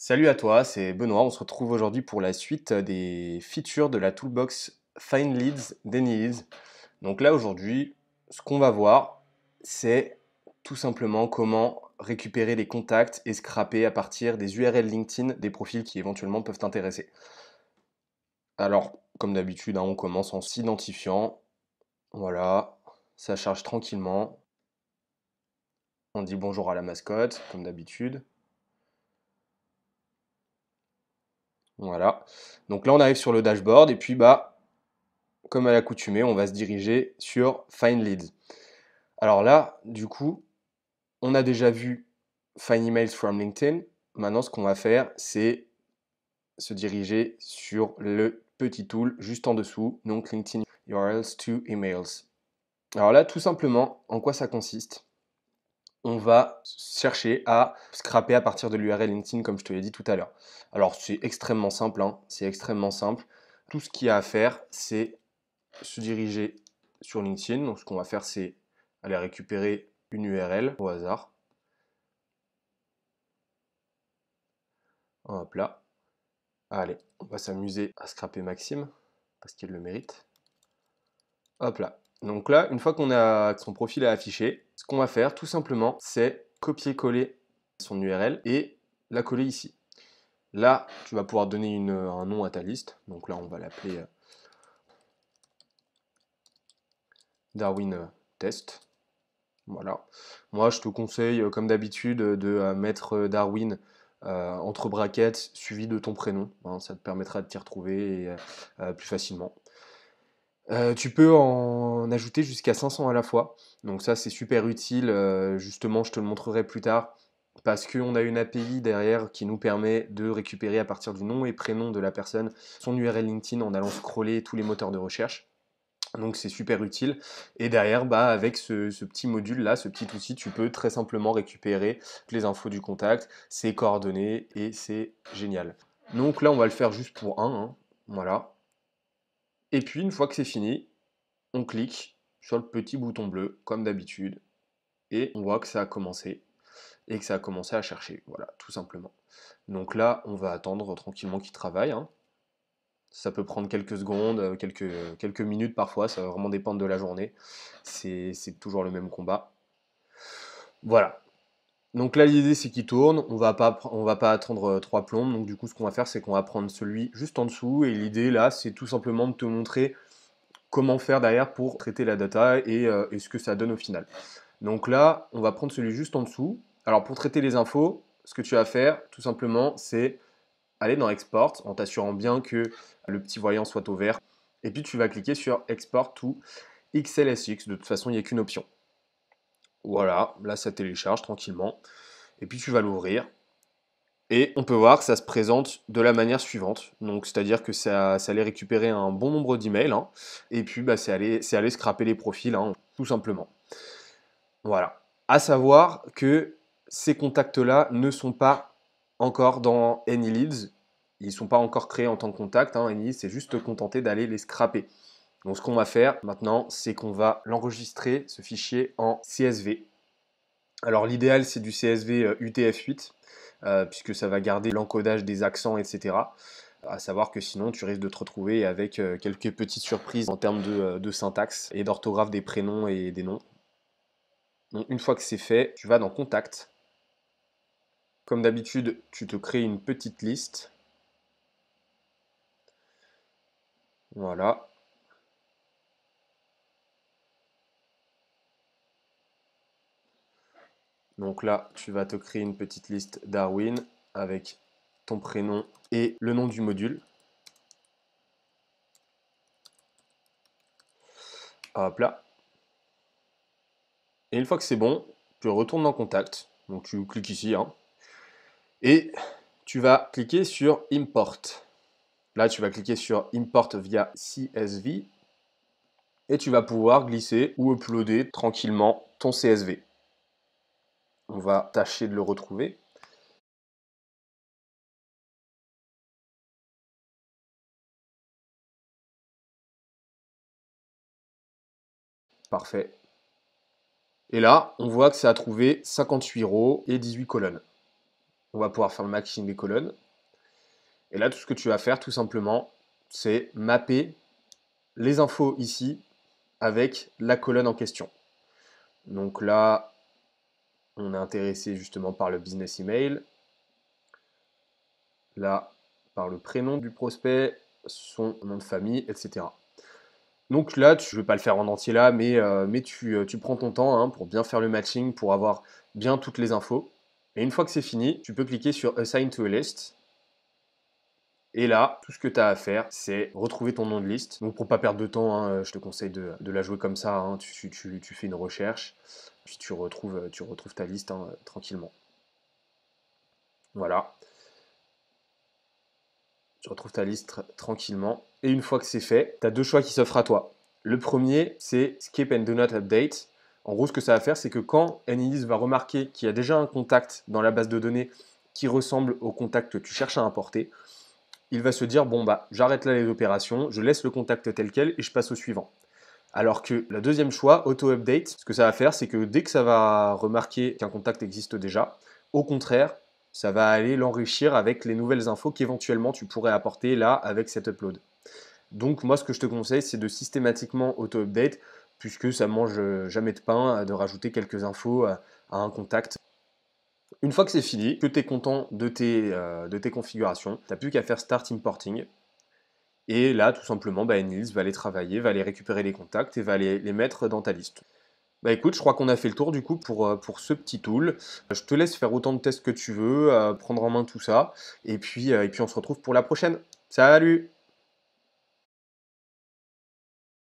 Salut à toi, c'est Benoît. On se retrouve aujourd'hui pour la suite des features de la toolbox Find Leads d'Anyleads. Donc là aujourd'hui, ce qu'on va voir, c'est tout simplement comment récupérer les contacts et scraper à partir des URL LinkedIn des profils qui éventuellement peuvent t'intéresser. Alors, comme d'habitude, on commence en s'identifiant. Voilà, ça charge tranquillement. On dit bonjour à la mascotte, comme d'habitude. Voilà. Donc là, on arrive sur le dashboard et puis comme à l'accoutumée, on va se diriger sur Find Leads. Alors là, du coup, on a déjà vu Find Emails from LinkedIn. Maintenant, ce qu'on va faire, c'est se diriger sur le petit tool juste en dessous, donc LinkedIn URLs to Emails. Alors là, tout simplement, en quoi ça consiste? On va chercher à scraper à partir de l'URL LinkedIn, comme je te l'ai dit tout à l'heure. Alors, c'est extrêmement simple, c'est extrêmement simple. Tout ce qu'il y a à faire, c'est se diriger sur LinkedIn. Donc ce qu'on va faire, c'est aller récupérer une URL au hasard. Hop là. Allez, on va s'amuser à scraper Maxime, parce qu'il le mérite. Hop là. Donc là, une fois qu'on a son profil à afficher, ce qu'on va faire tout simplement, c'est copier-coller son URL et la coller ici. Là, tu vas pouvoir donner un nom à ta liste. Donc là, on va l'appeler Darwin Test. Voilà. Moi, je te conseille, comme d'habitude, de mettre Darwin entre brackets suivi de ton prénom, hein. Ça te permettra de t'y retrouver plus facilement. Tu peux en ajouter jusqu'à 500 à la fois. Donc ça, c'est super utile. Justement, je te le montrerai plus tard. Parce qu'on a une API derrière qui nous permet de récupérer à partir du nom et prénom de la personne son URL LinkedIn en allant scroller tous les moteurs de recherche. Donc c'est super utile. Et derrière, avec ce petit module là, ce petit outil, tu peux très simplement récupérer les infos du contact, ses coordonnées, et c'est génial. Donc là, on va le faire juste pour un, hein. Voilà. Et puis une fois que c'est fini, on clique sur le petit bouton bleu, comme d'habitude, et on voit que ça a commencé, et que ça a commencé à chercher. Voilà, tout simplement. Donc là, on va attendre tranquillement qu'il travaille, hein. Ça peut prendre quelques secondes, quelques minutes parfois, ça va vraiment dépendre de la journée. C'est toujours le même combat. Voilà. Donc là, l'idée c'est qu'il tourne, on va pas attendre trois plombes, donc du coup ce qu'on va faire c'est qu'on va prendre celui juste en dessous, et l'idée là c'est tout simplement de te montrer comment faire derrière pour traiter la data et ce que ça donne au final. Donc là, on va prendre celui juste en dessous. Alors pour traiter les infos, ce que tu vas faire tout simplement c'est aller dans Export en t'assurant bien que le petit voyant soit au vert. Et puis tu vas cliquer sur Export to XLSX. De toute façon, il n'y a qu'une option. Voilà, là ça télécharge tranquillement. Et puis tu vas l'ouvrir. Et on peut voir que ça se présente de la manière suivante. Donc c'est-à-dire que ça allait récupérer un bon nombre d'emails, hein. Et puis c'est aller scraper les profils, hein, tout simplement. Voilà. À savoir que ces contacts-là ne sont pas encore dans AnyLeads. Ils ne sont pas encore créés en tant que contact, hein. AnyLeads, c'est juste te contenter d'aller les scraper. Donc ce qu'on va faire maintenant, c'est qu'on va l'enregistrer, ce fichier, en CSV. Alors l'idéal, c'est du CSV UTF-8, puisque ça va garder l'encodage des accents, etc. À savoir que sinon, tu risques de te retrouver avec quelques petites surprises en termes de syntaxe et d'orthographe des prénoms et des noms. Donc une fois que c'est fait, tu vas dans Contact. Comme d'habitude, tu te crées une petite liste. Voilà. Donc là, tu vas te créer une petite liste Darwin avec ton prénom et le nom du module. Hop là. Et une fois que c'est bon, tu retournes dans Contact. Donc tu cliques ici, hein, et tu vas cliquer sur Import. Là, tu vas cliquer sur Import via CSV et tu vas pouvoir glisser ou uploader tranquillement ton CSV. On va tâcher de le retrouver. Parfait. Et là, on voit que ça a trouvé 58 rows et 18 colonnes. On va pouvoir faire le matching des colonnes. Et là, tout ce que tu vas faire, tout simplement, c'est mapper les infos ici avec la colonne en question. Donc là, on est intéressé justement par le business email. Là, par le prénom du prospect, son nom de famille, etc. Donc là, je ne vais pas le faire en entier là, mais tu prends ton temps hein, pour bien faire le matching, pour avoir bien toutes les infos. Et une fois que c'est fini, tu peux cliquer sur Assign to a list. Et là, tout ce que tu as à faire, c'est retrouver ton nom de liste. Donc pour pas perdre de temps, hein, je te conseille de la jouer comme ça. Hein. Tu fais une recherche, puis tu retrouves ta liste hein, tranquillement. Voilà. Tu retrouves ta liste tranquillement. Et une fois que c'est fait, tu as deux choix qui s'offrent à toi. Le premier, c'est Skip and Do Not Update. En gros, ce que ça va faire, c'est que quand Analyst va remarquer qu'il y a déjà un contact dans la base de données qui ressemble au contact que tu cherches à importer, il va se dire, bon, bah, j'arrête là les opérations, je laisse le contact tel quel et je passe au suivant. Alors que le deuxième choix, Auto-Update, ce que ça va faire, c'est que dès que ça va remarquer qu'un contact existe déjà, au contraire, ça va aller l'enrichir avec les nouvelles infos qu'éventuellement tu pourrais apporter là avec cet upload. Donc moi, ce que je te conseille, c'est de systématiquement auto-update, puisque ça mange jamais de pain de rajouter quelques infos à un contact. Une fois que c'est fini, que tu es content de tes configurations, tu n'as plus qu'à faire Start Importing. Et là, tout simplement, bah, Nils va aller travailler, va aller récupérer les contacts et va les mettre dans ta liste. Bah écoute, je crois qu'on a fait le tour du coup pour ce petit tool. Je te laisse faire autant de tests que tu veux, prendre en main tout ça, et puis on se retrouve pour la prochaine. Salut!